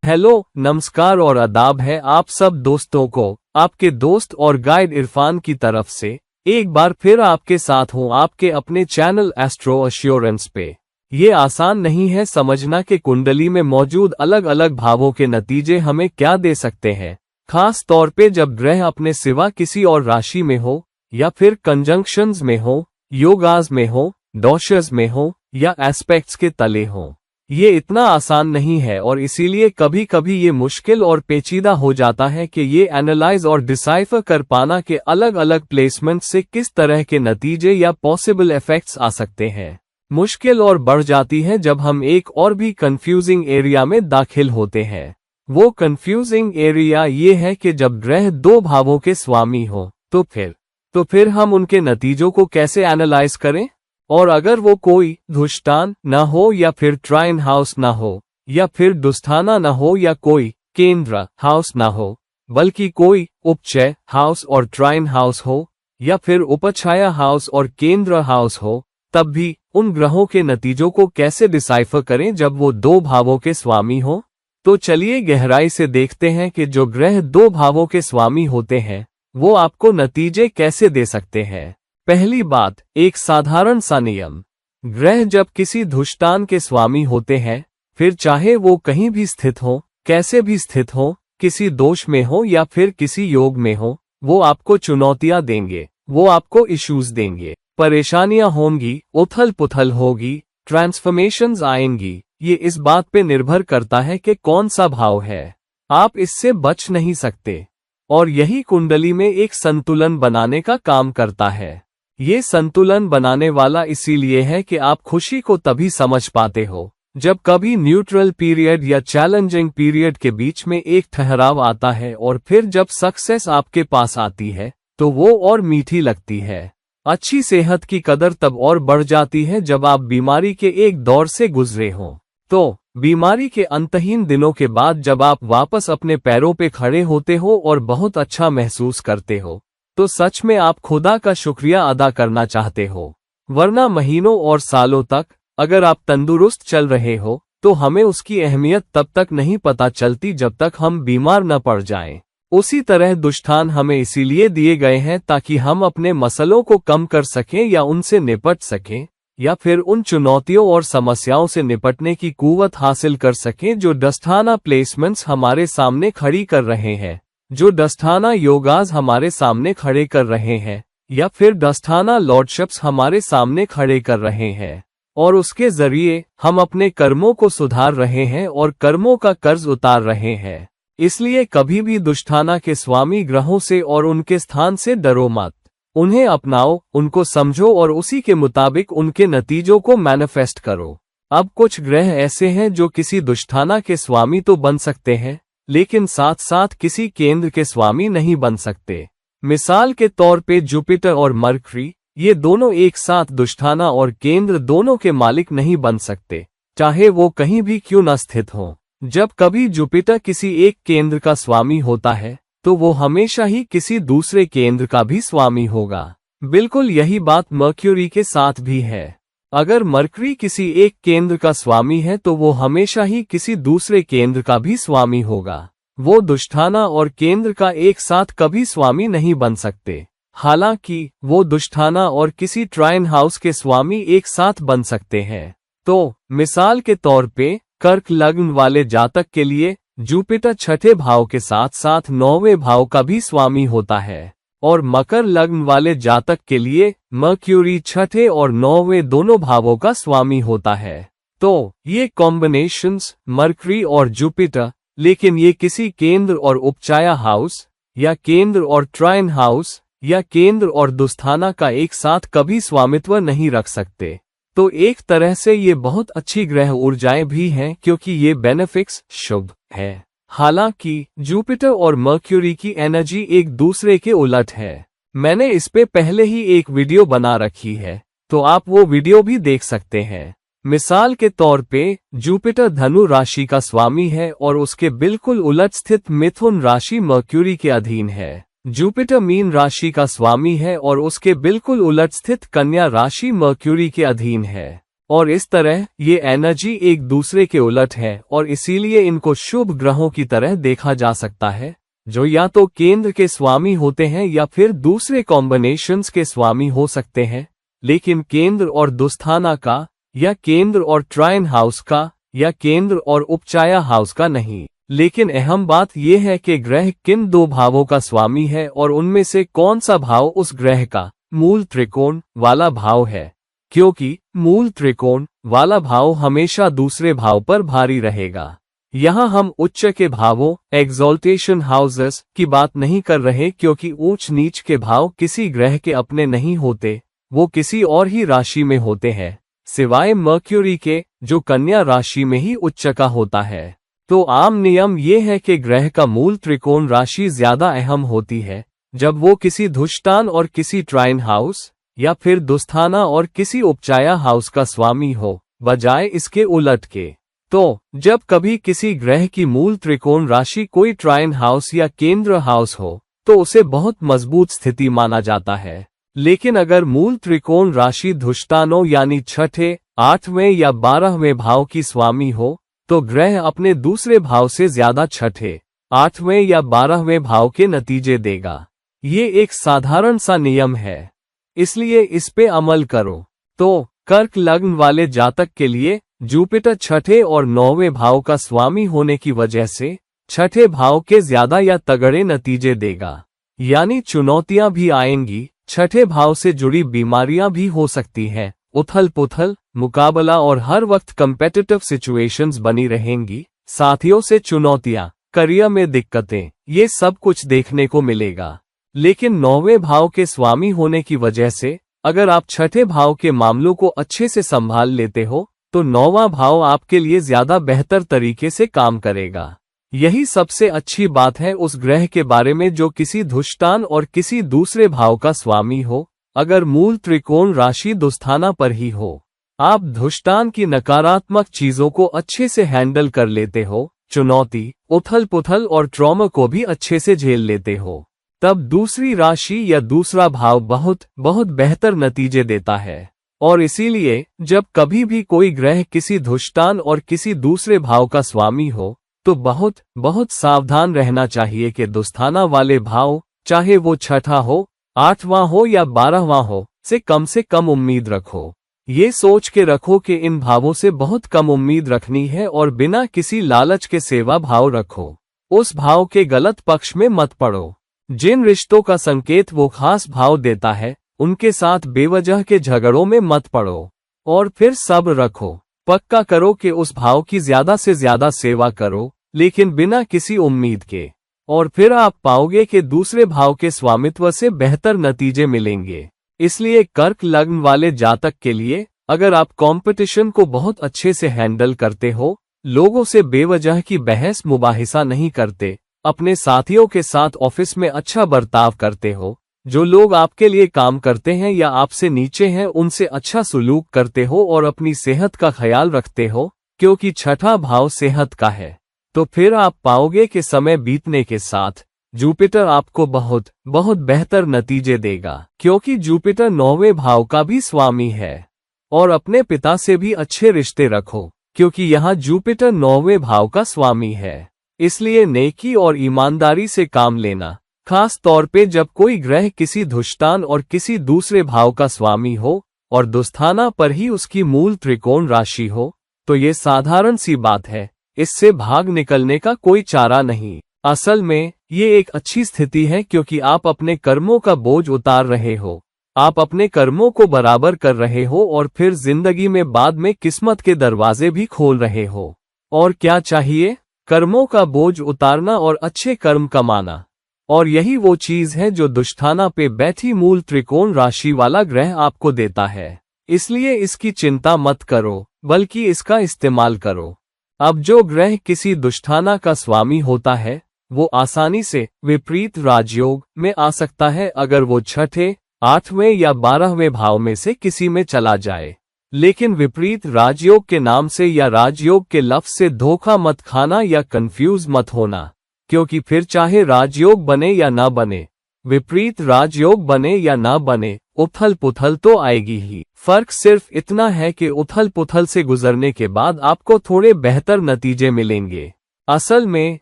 Hello, नमस्कार और आदाब है आप सब दोस्तों को। आपके दोस्त और गाइड इरफान की तरफ से एक बार फिर आपके साथ हूँ आपके अपने चैनल एस्ट्रो एश्योरेंस पे। ये आसान नहीं है समझना कि कुंडली में मौजूद अलग अलग भावों के नतीजे हमें क्या दे सकते हैं, खास तौर पे जब ग्रह अपने सिवा किसी और राशि में हो या फिर कंजंक्शंस में हो, योगाज में हो, डॉशर्स में हो या एस्पेक्ट्स के तले हो। ये इतना आसान नहीं है और इसीलिए कभी कभी ये मुश्किल और पेचीदा हो जाता है कि ये एनालाइज और डिसाइफर कर पाना कि अलग अलग प्लेसमेंट से किस तरह के नतीजे या पॉसिबल इफेक्ट्स आ सकते हैं। मुश्किल और बढ़ जाती है जब हम एक और भी कंफ्यूजिंग एरिया में दाखिल होते हैं। वो कंफ्यूजिंग एरिया ये है कि जब ग्रह दो भावों के स्वामी हो तो फिर हम उनके नतीजों को कैसे एनालाइज करें। और अगर वो कोई धुष्टान न हो या फिर ट्राइन हाउस न हो या फिर दुस्थाना न हो या कोई केंद्र हाउस न हो, बल्कि कोई उपचय हाउस और ट्राइन हाउस हो या फिर उपछाया हाउस और केंद्र हाउस हो, तब भी उन ग्रहों के नतीजों को कैसे डिसाइफर करें जब वो दो भावों के स्वामी हो। तो चलिए गहराई से देखते हैं कि जो ग्रह दो भावों के स्वामी होते हैं वो आपको नतीजे कैसे दे सकते हैं। पहली बात, एक साधारण सा नियम। ग्रह जब किसी धुष्टान के स्वामी होते हैं, फिर चाहे वो कहीं भी स्थित हो, कैसे भी स्थित हो, किसी दोष में हो या फिर किसी योग में हो, वो आपको चुनौतियां देंगे, वो आपको इश्यूज देंगे, परेशानियां होंगी, उथल पुथल होगी, ट्रांसफॉर्मेशंस आएंगी। ये इस बात पे निर्भर करता है कि कौन सा भाव है। आप इससे बच नहीं सकते और यही कुंडली में एक संतुलन बनाने का काम करता है। ये संतुलन बनाने वाला इसीलिए है कि आप खुशी को तभी समझ पाते हो जब कभी न्यूट्रल पीरियड या चैलेंजिंग पीरियड के बीच में एक ठहराव आता है, और फिर जब सक्सेस आपके पास आती है तो वो और मीठी लगती है। अच्छी सेहत की कदर तब और बढ़ जाती है जब आप बीमारी के एक दौर से गुजरे हो। तो बीमारी के अंतहीन दिनों के बाद जब आप वापस अपने पैरों पे खड़े होते हो और बहुत अच्छा महसूस करते हो, तो सच में आप खुदा का शुक्रिया अदा करना चाहते हो। वरना महीनों और सालों तक अगर आप तंदुरुस्त चल रहे हो तो हमें उसकी अहमियत तब तक नहीं पता चलती जब तक हम बीमार न पड़ जाएं। उसी तरह दुष्टान हमें इसीलिए दिए गए हैं ताकि हम अपने मसलों को कम कर सकें या उनसे निपट सकें, या फिर उन चुनौतियों और समस्याओं से निपटने की कुव्वत हासिल कर सकें जो दस्थाना प्लेसमेंट्स हमारे सामने खड़ी कर रहे हैं, जो दस्थाना योगाज हमारे सामने खड़े कर रहे हैं, या फिर दस्थाना लॉर्डशिप्स हमारे सामने खड़े कर रहे हैं। और उसके जरिए हम अपने कर्मों को सुधार रहे हैं और कर्मों का कर्ज उतार रहे हैं। इसलिए कभी भी दुष्टाना के स्वामी ग्रहों से और उनके स्थान से डरो मत। उन्हें अपनाओ, उनको समझो और उसी के मुताबिक उनके नतीजों को मैनिफेस्ट करो। अब कुछ ग्रह ऐसे हैं जो किसी दुष्टाना के स्वामी तो बन सकते हैं, लेकिन साथ साथ किसी केंद्र के स्वामी नहीं बन सकते। मिसाल के तौर पे जुपिटर और मरकरी, ये दोनों एक साथ दुष्टाना और केंद्र दोनों के मालिक नहीं बन सकते, चाहे वो कहीं भी क्यों न स्थित हो। जब कभी जुपिटर किसी एक केंद्र का स्वामी होता है तो वो हमेशा ही किसी दूसरे केंद्र का भी स्वामी होगा। बिल्कुल यही बात मर्क्यूरी के साथ भी है। अगर मरकरी किसी एक केंद्र का स्वामी है तो वो हमेशा ही किसी दूसरे केंद्र का भी स्वामी होगा। वो दुष्टाना और केंद्र का एक साथ कभी स्वामी नहीं बन सकते। हालांकि वो दुष्टाना और किसी ट्राइन हाउस के स्वामी एक साथ बन सकते हैं। तो मिसाल के तौर पे कर्क लग्न वाले जातक के लिए जुपिटर छठे भाव के साथ साथ 9वें भाव का भी स्वामी होता है, और मकर लग्न वाले जातक के लिए मर्क्यूरी छठे और 9वें दोनों भावों का स्वामी होता है। तो ये कॉम्बिनेशंस मर्क्यूरी और जुपिटर, लेकिन ये किसी केंद्र और उपचाया हाउस या केंद्र और ट्राइन हाउस या केंद्र और दुस्थाना का एक साथ कभी स्वामित्व नहीं रख सकते। तो एक तरह से ये बहुत अच्छी ग्रह ऊर्जाएं भी हैं क्योंकि ये बेनिफिक्स शुभ है। हालांकि जुपिटर और मर्क्यूरी की एनर्जी एक दूसरे के उलट है। मैंने इस पे पहले ही एक वीडियो बना रखी है, तो आप वो वीडियो भी देख सकते हैं। मिसाल के तौर पे जुपिटर धनु राशि का स्वामी है और उसके बिल्कुल उलट स्थित मिथुन राशि मर्क्यूरी के अधीन है। जुपिटर मीन राशि का स्वामी है और उसके बिल्कुल उलट स्थित कन्या राशि मर्क्यूरी के अधीन है। और इस तरह ये एनर्जी एक दूसरे के उलट है और इसीलिए इनको शुभ ग्रहों की तरह देखा जा सकता है, जो या तो केंद्र के स्वामी होते हैं या फिर दूसरे कॉम्बिनेशंस के स्वामी हो सकते हैं, लेकिन केंद्र और दुस्थाना का, या केंद्र और ट्राइन हाउस का, या केंद्र और उपचाया हाउस का नहीं। लेकिन अहम बात यह है कि ग्रह किन दो भावों का स्वामी है और उनमें से कौन सा भाव उस ग्रह का मूल त्रिकोण वाला भाव है, क्योंकि मूल त्रिकोण वाला भाव हमेशा दूसरे भाव पर भारी रहेगा। यहाँ हम उच्च के भावों एक्सॉल्टेशन हाउसेस की बात नहीं कर रहे, क्योंकि ऊंच नीच के भाव किसी ग्रह के अपने नहीं होते, वो किसी और ही राशि में होते हैं, सिवाय मर्क्यूरी के, जो कन्या राशि में ही उच्च का होता है। तो आम नियम ये है कि ग्रह का मूल त्रिकोण राशि ज्यादा अहम होती है जब वो किसी धुष्टान और किसी ट्राइन हाउस या फिर दुस्थाना और किसी उपचाया हाउस का स्वामी हो, बजाय इसके उलट के। तो जब कभी किसी ग्रह की मूल त्रिकोण राशि कोई ट्राइन हाउस या केंद्र हाउस हो तो उसे बहुत मजबूत स्थिति माना जाता है। लेकिन अगर मूल त्रिकोण राशि धुष्टानों यानी छठे, 8वें या 12वें भाव की स्वामी हो तो ग्रह अपने दूसरे भाव से ज्यादा छठे, 8वें या 12वें भाव के नतीजे देगा। ये एक साधारण सा नियम है, इसलिए इस पे अमल करो। तो कर्क लग्न वाले जातक के लिए जुपिटर छठे और 9वें भाव का स्वामी होने की वजह से छठे भाव के ज्यादा या तगड़े नतीजे देगा, यानी चुनौतियां भी आएंगी, छठे भाव से जुड़ी बीमारियां भी हो सकती हैं, उथल पुथल, मुकाबला और हर वक्त कम्पेटिटिव सिचुएशंस बनी रहेंगी, साथियों से चुनौतियां, करियर में दिक्कतें, ये सब कुछ देखने को मिलेगा। लेकिन 9वें भाव के स्वामी होने की वजह से अगर आप छठे भाव के मामलों को अच्छे से संभाल लेते हो तो 9वां भाव आपके लिए ज्यादा बेहतर तरीके से काम करेगा। यही सबसे अच्छी बात है उस ग्रह के बारे में जो किसी धुष्टान और किसी दूसरे भाव का स्वामी हो, अगर मूल त्रिकोण राशि दुस्थाना पर ही हो। आप धुष्टान की नकारात्मक चीजों को अच्छे से हैंडल कर लेते हो, चुनौती, उथल पुथल और ट्रॉमा को भी अच्छे से झेल लेते हो, तब दूसरी राशि या दूसरा भाव बहुत बहुत बेहतर नतीजे देता है। और इसीलिए जब कभी भी कोई ग्रह किसी धुष्टान और किसी दूसरे भाव का स्वामी हो तो बहुत बहुत सावधान रहना चाहिए कि दुस्थाना वाले भाव, चाहे वो छठा हो, 8वां हो या 12वां हो, से कम उम्मीद रखो। ये सोच के रखो कि इन भावों से बहुत कम उम्मीद रखनी है और बिना किसी लालच के सेवा भाव रखो। उस भाव के गलत पक्ष में मत पड़ो। जिन रिश्तों का संकेत वो खास भाव देता है उनके साथ बेवजह के झगड़ों में मत पड़ो और फिर सब्र रखो। पक्का करो कि उस भाव की ज्यादा से ज्यादा सेवा करो, लेकिन बिना किसी उम्मीद के, और फिर आप पाओगे कि दूसरे भाव के स्वामित्व से बेहतर नतीजे मिलेंगे। इसलिए कर्क लग्न वाले जातक के लिए अगर आप कंपटीशन को बहुत अच्छे से हैंडल करते हो, लोगों से बेवजह की बहस मुबाहिसा नहीं करते, अपने साथियों के साथ ऑफिस में अच्छा बर्ताव करते हो, जो लोग आपके लिए काम करते हैं या आपसे नीचे हैं उनसे अच्छा सुलूक करते हो और अपनी सेहत का ख्याल रखते हो, क्योंकि छठा भाव सेहत का है, तो फिर आप पाओगे कि समय बीतने के साथ जुपिटर आपको बहुत बहुत बेहतर नतीजे देगा, क्योंकि जुपिटर 9वें भाव का भी स्वामी है। और अपने पिता से भी अच्छे रिश्ते रखो, क्योंकि यहाँ जुपिटर 9वें भाव का स्वामी है। इसलिए नेकी और ईमानदारी से काम लेना, खास तौर पे जब कोई ग्रह किसी धुष्टान और किसी दूसरे भाव का स्वामी हो और दुस्थाना पर ही उसकी मूल त्रिकोण राशि हो, तो ये साधारण सी बात है, इससे भाग निकलने का कोई चारा नहीं। असल में ये एक अच्छी स्थिति है क्योंकि आप अपने कर्मों का बोझ उतार रहे हो, आप अपने कर्मों को बराबर कर रहे हो और फिर जिंदगी में बाद में किस्मत के दरवाजे भी खोल रहे हो। और क्या चाहिए? कर्मों का बोझ उतारना और अच्छे कर्म कमाना। और यही वो चीज है जो दुष्टाना पे बैठी मूल त्रिकोण राशि वाला ग्रह आपको देता है। इसलिए इसकी चिंता मत करो, बल्कि इसका इस्तेमाल करो। अब जो ग्रह किसी दुष्टाना का स्वामी होता है वो आसानी से विपरीत राजयोग में आ सकता है अगर वो छठे, 8वें या 12वें भाव में से किसी में चला जाए। लेकिन विपरीत राजयोग के नाम से या राजयोग के लफ्ज से धोखा मत खाना या कंफ्यूज मत होना, क्योंकि फिर चाहे राजयोग बने या ना बने, विपरीत राजयोग बने या ना बने, उथल पुथल तो आएगी ही। फर्क सिर्फ इतना है कि उथल पुथल से गुजरने के बाद आपको थोड़े बेहतर नतीजे मिलेंगे। असल में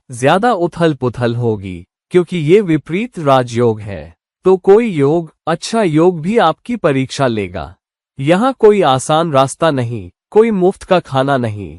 ज्यादा उथल पुथल होगी, क्योंकि ये विपरीत राजयोग है। तो कोई योग, अच्छा योग भी आपकी परीक्षा लेगा। यहाँ कोई आसान रास्ता नहीं, कोई मुफ्त का खाना नहीं।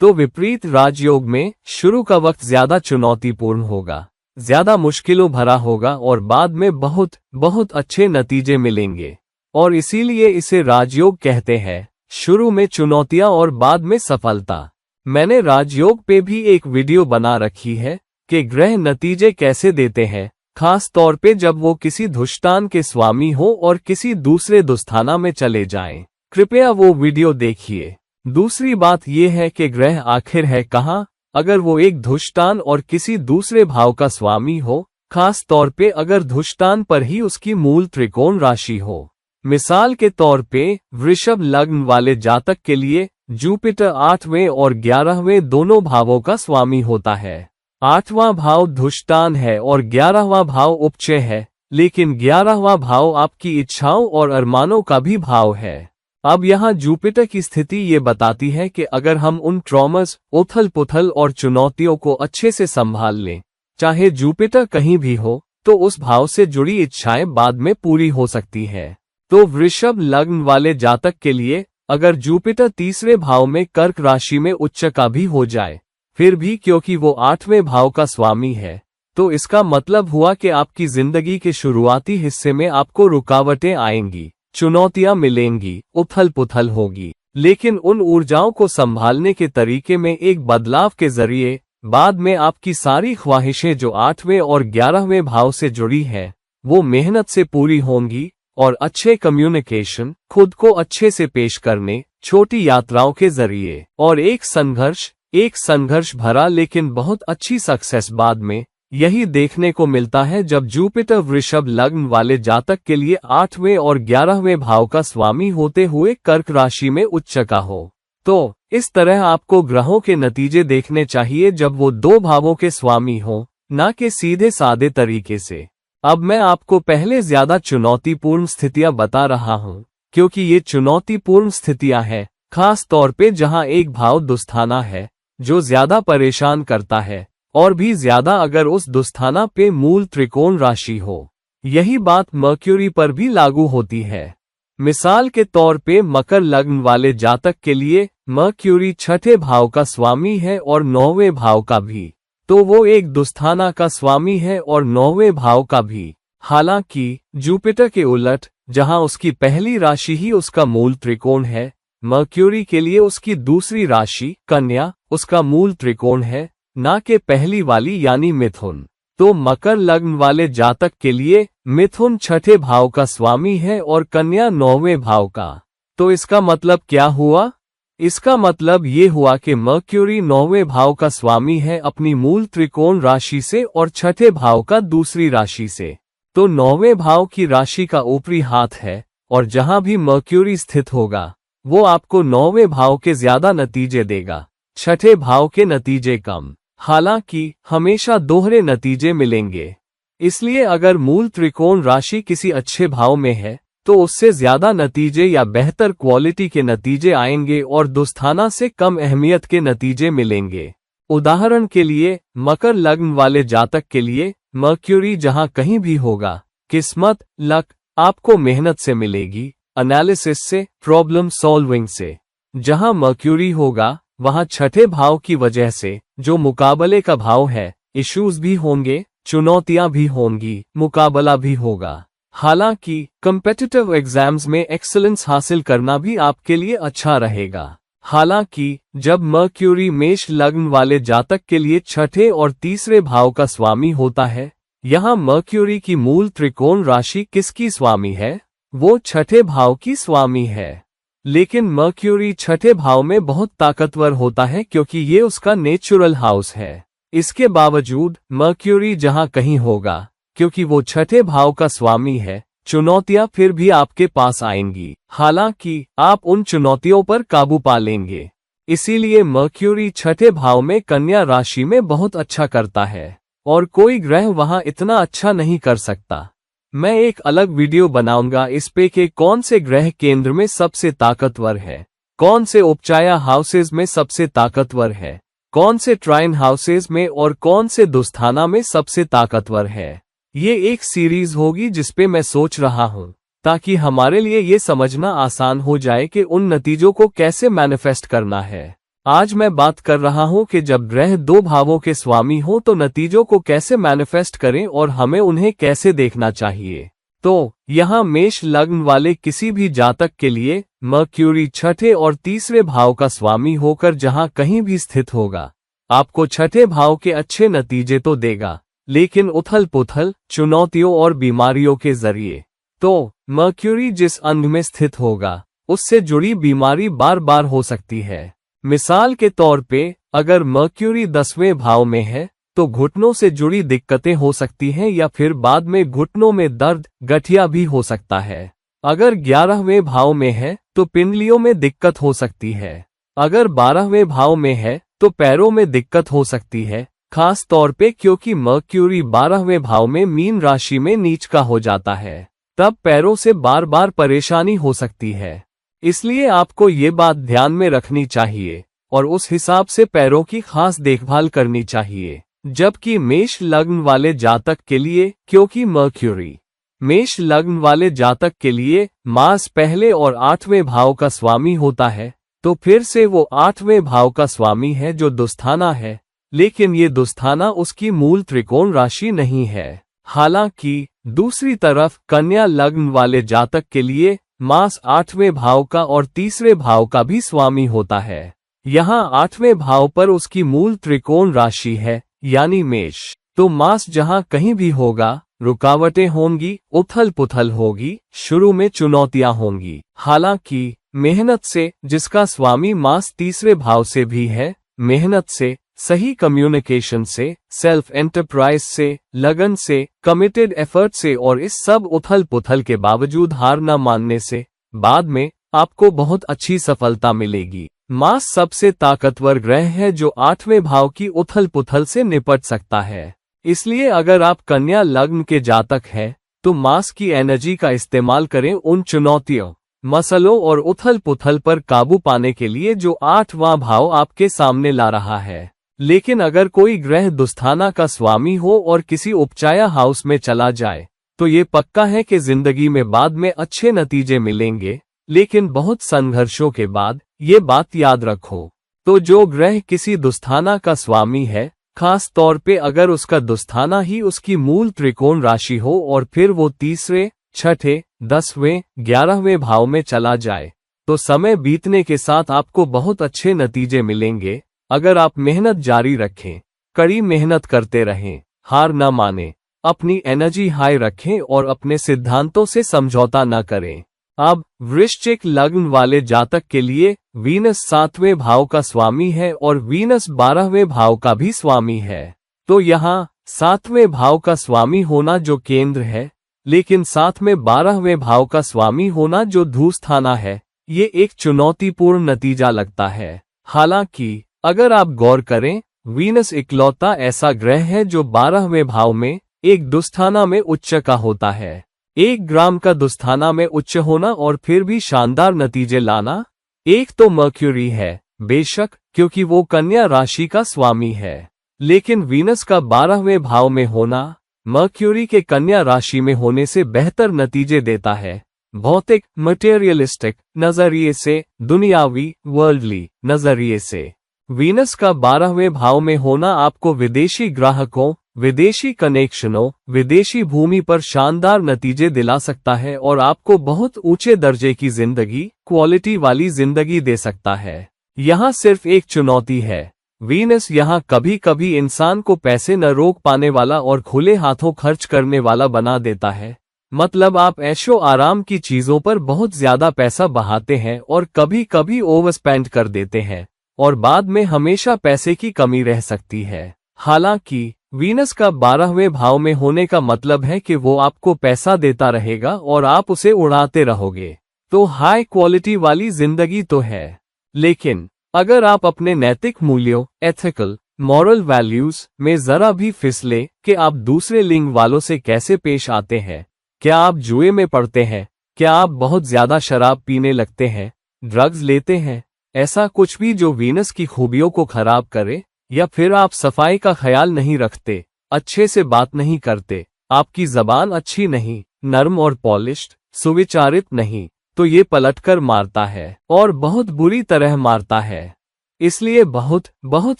तो विपरीत राजयोग में शुरू का वक्त ज्यादा चुनौतीपूर्ण होगा, ज्यादा मुश्किलों भरा होगा और बाद में बहुत बहुत अच्छे नतीजे मिलेंगे। और इसीलिए इसे राजयोग कहते हैं, शुरू में चुनौतियां और बाद में सफलता। मैंने राजयोग पे भी एक वीडियो बना रखी है कि ग्रह नतीजे कैसे देते हैं, खास तौर पे जब वो किसी धुष्टान के स्वामी हो और किसी दूसरे दुस्थाना में चले जाएं। कृपया वो वीडियो देखिए। दूसरी बात यह है कि ग्रह आखिर है कहाँ, अगर वो एक धुष्टान और किसी दूसरे भाव का स्वामी हो, खास तौर पे अगर धुष्टान पर ही उसकी मूल त्रिकोण राशि हो। मिसाल के तौर पे वृषभ लग्न वाले जातक के लिए जुपिटर 8वें और 11वें दोनों भावों का स्वामी होता है। 8वां भाव धुष्टान है और 11वां भाव उपचय है, लेकिन 11वां भाव आपकी इच्छाओं और अरमानों का भी भाव है। अब यहाँ जुपिटर की स्थिति ये बताती है कि अगर हम उन ट्रॉमस, उथल पुथल और चुनौतियों को अच्छे से संभाल लें, चाहे जुपिटर कहीं भी हो, तो उस भाव से जुड़ी इच्छाएं बाद में पूरी हो सकती है। तो वृषभ लग्न वाले जातक के लिए अगर जुपिटर तीसरे भाव में कर्क राशि में उच्च का भी हो जाए, फिर भी क्योंकि वो 8वें भाव का स्वामी है, तो इसका मतलब हुआ कि आपकी जिंदगी के शुरुआती हिस्से में आपको रुकावटें आएंगी, चुनौतियां मिलेंगी, उथल पुथल होगी। लेकिन उन ऊर्जाओं को संभालने के तरीके में एक बदलाव के जरिए बाद में आपकी सारी ख्वाहिशें जो 8वें और 11वें भाव से जुड़ी हैं, वो मेहनत से पूरी होंगी और अच्छे कम्युनिकेशन, खुद को अच्छे से पेश करने, छोटी यात्राओं के जरिए और एक संघर्ष भरा लेकिन बहुत अच्छी सक्सेस बाद में। यही देखने को मिलता है जब जुपिटर वृषभ लग्न वाले जातक के लिए 8वें और 11वें भाव का स्वामी होते हुए कर्क राशि में उच्च का हो। तो इस तरह आपको ग्रहों के नतीजे देखने चाहिए जब वो दो भावों के स्वामी हो, ना कि सीधे सादे तरीके से। अब मैं आपको पहले ज्यादा चुनौतीपूर्ण स्थितियां बता रहा हूं, क्योंकि ये चुनौतीपूर्ण स्थितियां हैं, खास तौर पे जहां एक भाव दुस्थाना है जो ज्यादा परेशान करता है, और भी ज्यादा अगर उस दुस्थाना पे मूल त्रिकोण राशि हो। यही बात मर्क्यूरी पर भी लागू होती है। मिसाल के तौर पे मकर लग्न वाले जातक के लिए मर्क्यूरी 6ठे भाव का स्वामी है और 9वें भाव का भी, तो वो एक दुस्थाना का स्वामी है और 9वें भाव का भी। हालांकि जुपिटर के उलट, जहां उसकी पहली राशि ही उसका मूल त्रिकोण है, मर्क्यूरी के लिए उसकी दूसरी राशि कन्या उसका मूल त्रिकोण है, ना कि पहली वाली यानी मिथुन। तो मकर लग्न वाले जातक के लिए मिथुन 6ठे भाव का स्वामी है और कन्या 9वें भाव का। तो इसका मतलब क्या हुआ? इसका मतलब ये हुआ कि मर्क्यूरी 9वें भाव का स्वामी है अपनी मूल त्रिकोण राशि से और 6ठे भाव का दूसरी राशि से। तो 9वें भाव की राशि का ऊपरी हाथ है, और जहां भी मर्क्यूरी स्थित होगा वो आपको 9वें भाव के ज्यादा नतीजे देगा, 6ठे भाव के नतीजे कम। हालांकि हमेशा दोहरे नतीजे मिलेंगे। इसलिए अगर मूल त्रिकोण राशि किसी अच्छे भाव में है तो उससे ज्यादा नतीजे या बेहतर क्वालिटी के नतीजे आएंगे और दुस्थाना से कम अहमियत के नतीजे मिलेंगे। उदाहरण के लिए मकर लग्न वाले जातक के लिए मर्क्यूरी जहां कहीं भी होगा, किस्मत, लक आपको मेहनत से मिलेगी, एनालिसिस से, प्रॉब्लम सॉल्विंग से। जहां मर्क्यूरी होगा वहां 6ठे भाव की वजह से जो मुकाबले का भाव है, इश्यूज भी होंगे, चुनौतियां भी होंगी, मुकाबला भी होगा। हालांकि कम्पिटिटिव एग्जाम्स में एक्सीलेंस हासिल करना भी आपके लिए अच्छा रहेगा। हालांकि जब मर्क्यूरी मेष लग्न वाले जातक के लिए 6ठे और तीसरे भाव का स्वामी होता है, यहाँ मर्क्यूरी की मूल त्रिकोण राशि किसकी स्वामी है? वो 6ठे भाव की स्वामी है। लेकिन मर्क्यूरी 6ठे भाव में बहुत ताकतवर होता है क्योंकि ये उसका नेचुरल हाउस है। इसके बावजूद मर्क्यूरी जहां कहीं होगा, क्योंकि वो 6ठे भाव का स्वामी है, चुनौतियां फिर भी आपके पास आएंगी। हालांकि आप उन चुनौतियों पर काबू पा लेंगे। इसीलिए मर्क्यूरी 6ठे भाव में कन्या राशि में बहुत अच्छा करता है और कोई ग्रह वहां इतना अच्छा नहीं कर सकता। मैं एक अलग वीडियो बनाऊंगा इस पे कि कौन से ग्रह केंद्र में सबसे ताकतवर है, कौन से उपचाया हाउसेज में सबसे ताकतवर है, कौन से ट्राइन हाउसेज में और कौन से दुस्थाना में सबसे ताकतवर है। ये एक सीरीज होगी जिसपे मैं सोच रहा हूँ ताकि हमारे लिए ये समझना आसान हो जाए कि उन नतीजों को कैसे मैनिफेस्ट करना है। आज मैं बात कर रहा हूं कि जब ग्रह दो भावों के स्वामी हो तो नतीजों को कैसे मैनिफेस्ट करें और हमें उन्हें कैसे देखना चाहिए। तो यहाँ मेष लग्न वाले किसी भी जातक के लिए मर्क्यूरी छठे और तीसरे भाव का स्वामी होकर जहां कहीं भी स्थित होगा, आपको छठे भाव के अच्छे नतीजे तो देगा, लेकिन उथल पुथल, चुनौतियों और बीमारियों के जरिए। तो मर्क्यूरी जिस अंग में स्थित होगा उससे जुड़ी बीमारी बार बार हो सकती है। मिसाल के तौर पे अगर मर्क्यूरी 10वें भाव में है तो घुटनों से जुड़ी दिक्कतें हो सकती हैं या फिर बाद में घुटनों में दर्द, गठिया भी हो सकता है। अगर 11वें भाव में है तो पिंडलियों में दिक्कत हो सकती है। अगर 12वें भाव में है तो पैरों में दिक्कत हो सकती है, खास तौर पे क्योंकि मर्क्यूरी 12वें भाव में मीन राशि में नीच का हो जाता है, तब पैरों से बार बार परेशानी हो सकती है। इसलिए आपको ये बात ध्यान में रखनी चाहिए और उस हिसाब से पैरों की खास देखभाल करनी चाहिए। जबकि मेष लग्न वाले जातक के लिए, क्योंकि मर्क्यूरी मेष लग्न वाले जातक के लिए मास पहले और 8वें भाव का स्वामी होता है, तो फिर से वो 8वें भाव का स्वामी है जो दुस्थाना है, लेकिन ये दुस्थाना उसकी मूल त्रिकोण राशि नहीं है। हालांकि दूसरी तरफ कन्या लग्न वाले जातक के लिए मास 8वें भाव का और तीसरे भाव का भी स्वामी होता है। यहाँ 8वें भाव पर उसकी मूल त्रिकोण राशि है यानी मेष। तो मास जहाँ कहीं भी होगा, रुकावटें होंगी, उथल पुथल होगी, शुरू में चुनौतियां होंगी। हालांकि मेहनत से, जिसका स्वामी मास तीसरे भाव से भी है, मेहनत से, सही कम्युनिकेशन से, सेल्फ एंटरप्राइज से, लगन से, कमिटेड एफर्ट से और इस सब उथल पुथल के बावजूद हार न मानने से बाद में आपको बहुत अच्छी सफलता मिलेगी। मास सबसे ताकतवर ग्रह है जो 8वें भाव की उथल पुथल से निपट सकता है। इसलिए अगर आप कन्या लग्न के जातक हैं तो मास की एनर्जी का इस्तेमाल करें उन चुनौतियों, मसलों और उथल पुथल पर काबू पाने के लिए जो 8वां भाव आपके सामने ला रहा है। लेकिन अगर कोई ग्रह दुस्थाना का स्वामी हो और किसी उपचाया हाउस में चला जाए तो ये पक्का है कि जिंदगी में बाद में अच्छे नतीजे मिलेंगे, लेकिन बहुत संघर्षों के बाद। ये बात याद रखो। तो जो ग्रह किसी दुस्थाना का स्वामी है, खास तौर पे अगर उसका दुस्थाना ही उसकी मूल त्रिकोण राशि हो और फिर वो तीसरे, छठे, 10वें, 11वें भाव में चला जाए, तो समय बीतने के साथ आपको बहुत अच्छे नतीजे मिलेंगे। अगर आप मेहनत जारी रखें, कड़ी मेहनत करते रहें, हार न माने, अपनी एनर्जी हाई रखें और अपने सिद्धांतों से समझौता न करें। अब वृश्चिक लग्न वाले जातक के लिए वीनस 7वें भाव का स्वामी है और वीनस 12वें भाव का भी स्वामी है। तो यहाँ 7वें भाव का स्वामी होना जो केंद्र है, लेकिन साथ में 12वें भाव का स्वामी होना जो धूस्थाना है, ये एक चुनौतीपूर्ण नतीजा लगता है। हालांकि अगर आप गौर करें, वीनस इकलौता ऐसा ग्रह है जो 12वें भाव में एक दुस्थाना में उच्च का होता है। 1 ग्राम का दुस्थाना में उच्च होना और फिर भी शानदार नतीजे लाना। एक तो मर्क्यूरी है, बेशक, क्योंकि वो कन्या राशि का स्वामी है, लेकिन वीनस का 12वें भाव में होना मर्क्यूरी के कन्या राशि में होने से बेहतर नतीजे देता है। भौतिक, मटेरियलिस्टिक नजरिए से, दुनियावी, वर्ल्डली नजरिए से। वीनस का 12वें भाव में होना आपको विदेशी ग्राहकों, विदेशी कनेक्शनों, विदेशी भूमि पर शानदार नतीजे दिला सकता है और आपको बहुत ऊंचे दर्जे की जिंदगी, क्वालिटी वाली जिंदगी दे सकता है। यहाँ सिर्फ एक चुनौती है, वीनस यहाँ कभी कभी इंसान को पैसे न रोक पाने वाला और खुले हाथों खर्च करने वाला बना देता है। मतलब आप ऐशो आराम की चीजों पर बहुत ज्यादा पैसा बहाते हैं और कभी कभी ओवरस्पेंड कर देते हैं और बाद में हमेशा पैसे की कमी रह सकती है। हालांकि वीनस का 12वें भाव में होने का मतलब है कि वो आपको पैसा देता रहेगा और आप उसे उड़ाते रहोगे। तो हाई क्वालिटी वाली जिंदगी तो है, लेकिन अगर आप अपने नैतिक मूल्यों, एथिकल, मॉरल वैल्यूज में जरा भी फिसले कि आप दूसरे लिंग वालों से कैसे पेश आते हैं, क्या आप जुए में पड़ते हैं? क्या आप बहुत ज्यादा शराब पीने लगते हैं, ड्रग्स लेते हैं? ऐसा कुछ भी जो वीनस की खूबियों को खराब करे? या फिर आप सफाई का ख्याल नहीं रखते, अच्छे से बात नहीं करते, आपकी जबान अच्छी नहीं, नर्म और पॉलिश्ड, सुविचारित नहीं, तो ये पलटकर मारता है और बहुत बुरी तरह मारता है। इसलिए बहुत बहुत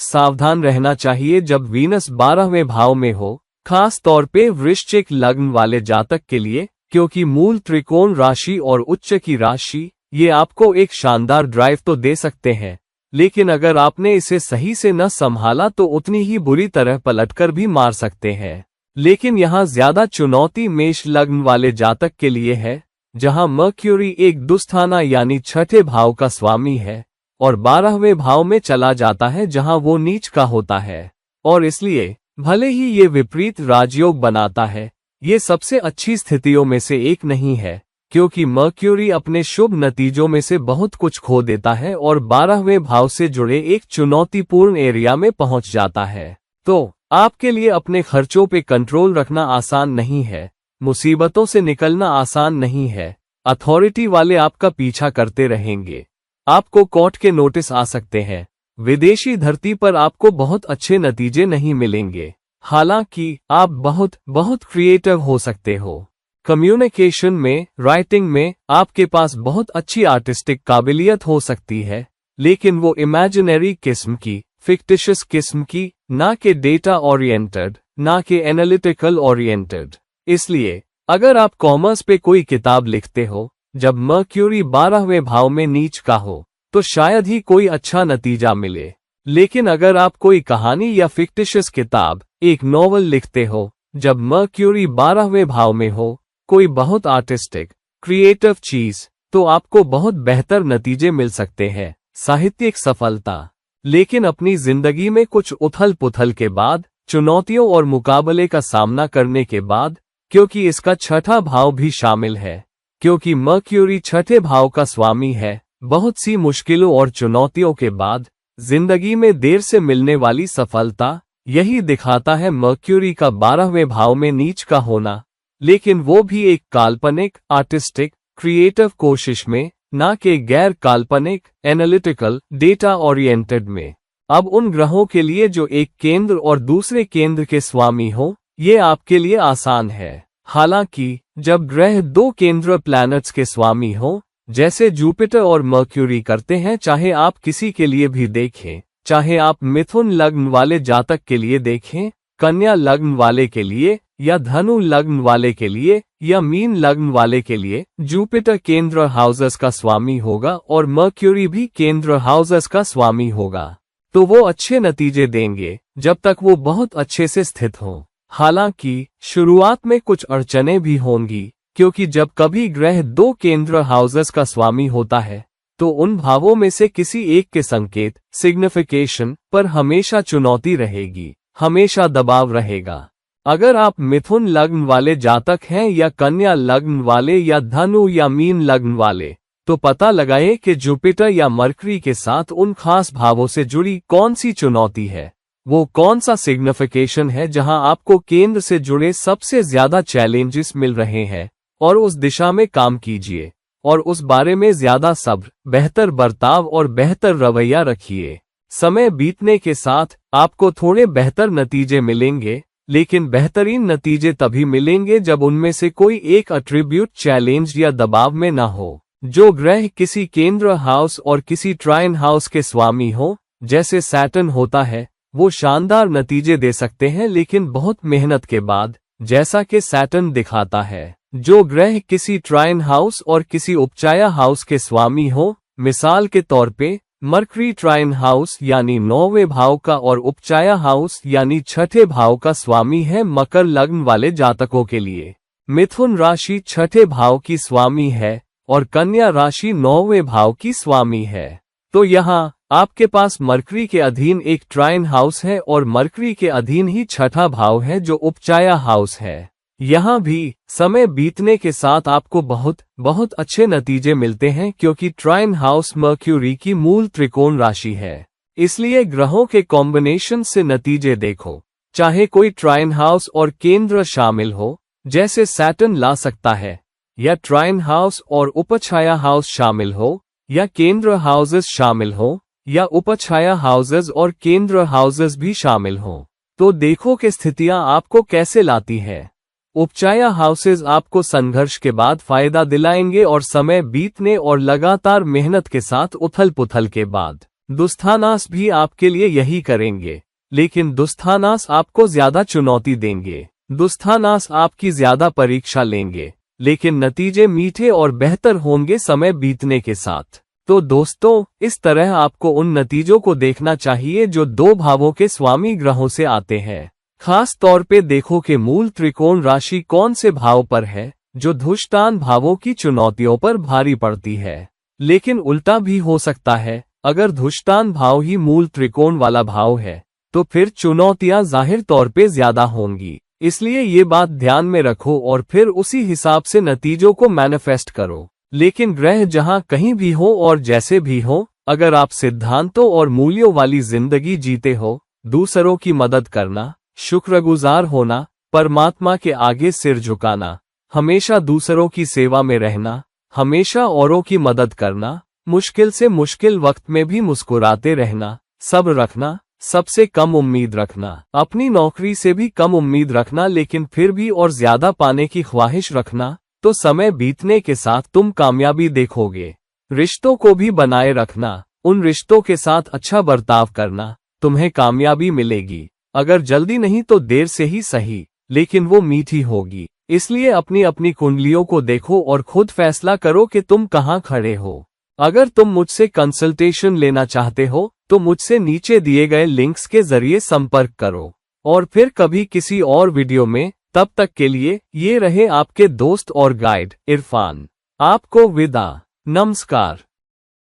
सावधान रहना चाहिए जब वीनस 12वें भाव में हो, खास तौर पे वृश्चिक लग्न वाले जातक के लिए, क्योंकि मूल त्रिकोण राशि और उच्च की राशि ये आपको एक शानदार ड्राइव तो दे सकते हैं, लेकिन अगर आपने इसे सही से न संभाला तो उतनी ही बुरी तरह पलटकर भी मार सकते हैं। लेकिन यहाँ ज्यादा चुनौती मेष लग्न वाले जातक के लिए है, जहाँ मर्क्यूरी एक दुस्थाना यानी छठे भाव का स्वामी है और 12वें भाव में चला जाता है जहाँ वो नीच का होता है, और इसलिए भले ही ये विपरीत राजयोग बनाता है, ये सबसे अच्छी स्थितियों में से एक नहीं है, क्योंकि मर्क्यूरी अपने शुभ नतीजों में से बहुत कुछ खो देता है और 12वें भाव से जुड़े एक चुनौतीपूर्ण एरिया में पहुंच जाता है। तो आपके लिए अपने खर्चों पे कंट्रोल रखना आसान नहीं है, मुसीबतों से निकलना आसान नहीं है, अथॉरिटी वाले आपका पीछा करते रहेंगे, आपको कोर्ट के नोटिस आ सकते हैं, विदेशी धरती पर आपको बहुत अच्छे नतीजे नहीं मिलेंगे। हालांकि आप बहुत बहुत क्रिएटिव हो सकते हो। कम्युनिकेशन में, राइटिंग में आपके पास बहुत अच्छी आर्टिस्टिक काबिलियत हो सकती है, लेकिन वो इमेजिनरी किस्म की, फिक्टिशियस किस्म की, ना कि डेटा ओरिएंटेड, ना कि एनालिटिकल ओरिएंटेड। इसलिए अगर आप कॉमर्स पे कोई किताब लिखते हो जब मर्क्यूरी 12वें भाव में नीच का हो, तो शायद ही कोई अच्छा नतीजा मिले। लेकिन अगर आप कोई कहानी या फिक्टिशियस किताब, एक नॉवल लिखते हो जब मर्क्यूरी 12वें भाव में हो, कोई बहुत आर्टिस्टिक, क्रिएटिव चीज, तो आपको बहुत बेहतर नतीजे मिल सकते हैं, साहित्यिक सफलता। लेकिन अपनी जिंदगी में कुछ उथल पुथल के बाद, चुनौतियों और मुकाबले का सामना करने के बाद, क्योंकि इसका छठा भाव भी शामिल है, क्योंकि मर्क्यूरी छठे भाव का स्वामी है, बहुत सी मुश्किलों और चुनौतियों के बाद जिंदगी में देर से मिलने वाली सफलता, यही दिखाता है मर्क्यूरी का 12वें भाव में नीच का होना, लेकिन वो भी एक काल्पनिक, आर्टिस्टिक, क्रिएटिव कोशिश में, ना कि गैर काल्पनिक, एनालिटिकल, डेटा ओरिएंटेड में। अब उन ग्रहों के लिए जो एक केंद्र और दूसरे केंद्र के स्वामी हो, ये आपके लिए आसान है। हालांकि जब ग्रह दो केंद्र प्लैनेट्स के स्वामी हो, जैसे जुपिटर और मर्क्यूरी करते हैं, चाहे आप किसी के लिए भी देखें, चाहे आप मिथुन लग्न वाले जातक के लिए देखें, कन्या लग्न वाले के लिए, या धनु लग्न वाले के लिए, या मीन लग्न वाले के लिए, जुपिटर केंद्र हाउसेस का स्वामी होगा और मर्क्यूरी भी केंद्र हाउसेस का स्वामी होगा। तो वो अच्छे नतीजे देंगे जब तक वो बहुत अच्छे से स्थित हों। हालांकि शुरुआत में कुछ अड़चनें भी होंगी, क्योंकि जब कभी ग्रह दो केंद्र हाउसेस का स्वामी होता है, तो उन भावों में से किसी एक के संकेत, सिग्निफिकेशन पर हमेशा चुनौती रहेगी, हमेशा दबाव रहेगा। अगर आप मिथुन लग्न वाले जातक हैं या कन्या लग्न वाले या धनु या मीन लग्न वाले, तो पता लगाएं कि जुपिटर या मरकरी के साथ उन खास भावों से जुड़ी कौन सी चुनौती है, वो कौन सा सिग्निफिकेशन है जहां आपको केंद्र से जुड़े सबसे ज्यादा चैलेंजेस मिल रहे हैं, और उस दिशा में काम कीजिए और उस बारे में ज्यादा सब्र, बेहतर बर्ताव और बेहतर रवैया रखिए। समय बीतने के साथ आपको थोड़े बेहतर नतीजे मिलेंगे, लेकिन बेहतरीन नतीजे तभी मिलेंगे जब उनमें से कोई एक अट्रीब्यूट चैलेंज या दबाव में ना हो। जो ग्रह किसी केंद्र हाउस और किसी ट्राइन हाउस के स्वामी हो, जैसे सैटर्न होता है, वो शानदार नतीजे दे सकते हैं, लेकिन बहुत मेहनत के बाद, जैसा कि सैटर्न दिखाता है। जो ग्रह किसी ट्राइन हाउस और किसी उपचाया हाउस के स्वामी हो, मिसाल के तौर पे मरकरी ट्राइन हाउस यानी 9वें भाव का और उपचाया हाउस यानी छठे भाव का स्वामी है मकर लग्न वाले जातकों के लिए। मिथुन राशि छठे भाव की स्वामी है और कन्या राशि 9वें भाव की स्वामी है। तो यहाँ आपके पास मरकरी के अधीन एक ट्राइन हाउस है और मरकरी के अधीन ही छठा भाव है जो उपचाया हाउस है। यहाँ भी समय बीतने के साथ आपको बहुत बहुत अच्छे नतीजे मिलते हैं, क्योंकि ट्राइन हाउस मर्क्यूरी की मूल त्रिकोण राशि है। इसलिए ग्रहों के कॉम्बिनेशन से नतीजे देखो, चाहे कोई ट्राइन हाउस और केंद्र शामिल हो, जैसे सैटर्न ला सकता है, या ट्राइन हाउस और उपछाया हाउस शामिल हो, या केंद्र हाउसेस शामिल हो, या उपछाया हाउसेस और केंद्र हाउसेस भी शामिल हो। तो देखो कि स्थितियां आपको कैसे लाती है। उपछाया हाउसेस आपको संघर्ष के बाद फायदा दिलाएंगे और समय बीतने और लगातार मेहनत के साथ उथल पुथल के बाद दुस्थानास भी आपके लिए यही करेंगे, लेकिन दुस्थानास आपको ज्यादा चुनौती देंगे। दुस्थानास आपकी ज्यादा परीक्षा लेंगे, लेकिन नतीजे मीठे और बेहतर होंगे समय बीतने के साथ। तो दोस्तों, इस तरह आपको उन नतीजों को देखना चाहिए जो दो भावों के स्वामी ग्रहों से आते हैं। खास तौर पे देखो कि मूल त्रिकोण राशि कौन से भाव पर है, जो धुष्टान भावों की चुनौतियों पर भारी पड़ती है। लेकिन उल्टा भी हो सकता है, अगर धुष्टान भाव ही मूल त्रिकोण वाला भाव है, तो फिर चुनौतियां जाहिर तौर पे ज्यादा होंगी। इसलिए ये बात ध्यान में रखो और फिर उसी हिसाब से नतीजों को मैनिफेस्ट करो। लेकिन ग्रह जहां कहीं भी हो और जैसे भी हो, अगर आप सिद्धांतों और मूल्यों वाली जिंदगी जीते हो, दूसरों की मदद करना, शुक्रगुजार होना, परमात्मा के आगे सिर झुकाना, हमेशा दूसरों की सेवा में रहना, हमेशा औरों की मदद करना, मुश्किल से मुश्किल वक्त में भी मुस्कुराते रहना, सब्र रखना, सबसे कम उम्मीद रखना, अपनी नौकरी से भी कम उम्मीद रखना लेकिन फिर भी और ज्यादा पाने की ख्वाहिश रखना, तो समय बीतने के साथ तुम कामयाबी देखोगे। रिश्तों को भी बनाए रखना, उन रिश्तों के साथ अच्छा बर्ताव करना, तुम्हें कामयाबी मिलेगी। अगर जल्दी नहीं तो देर से ही सही, लेकिन वो मीठी होगी। इसलिए अपनी अपनी कुंडलियों को देखो और खुद फैसला करो कि तुम कहाँ खड़े हो। अगर तुम मुझसे कंसल्टेशन लेना चाहते हो, तो मुझसे नीचे दिए गए लिंक्स के जरिए संपर्क करो। और फिर कभी किसी और वीडियो में, तब तक के लिए ये रहे आपके दोस्त और गाइड इरफान। आपको विदा। नमस्कार।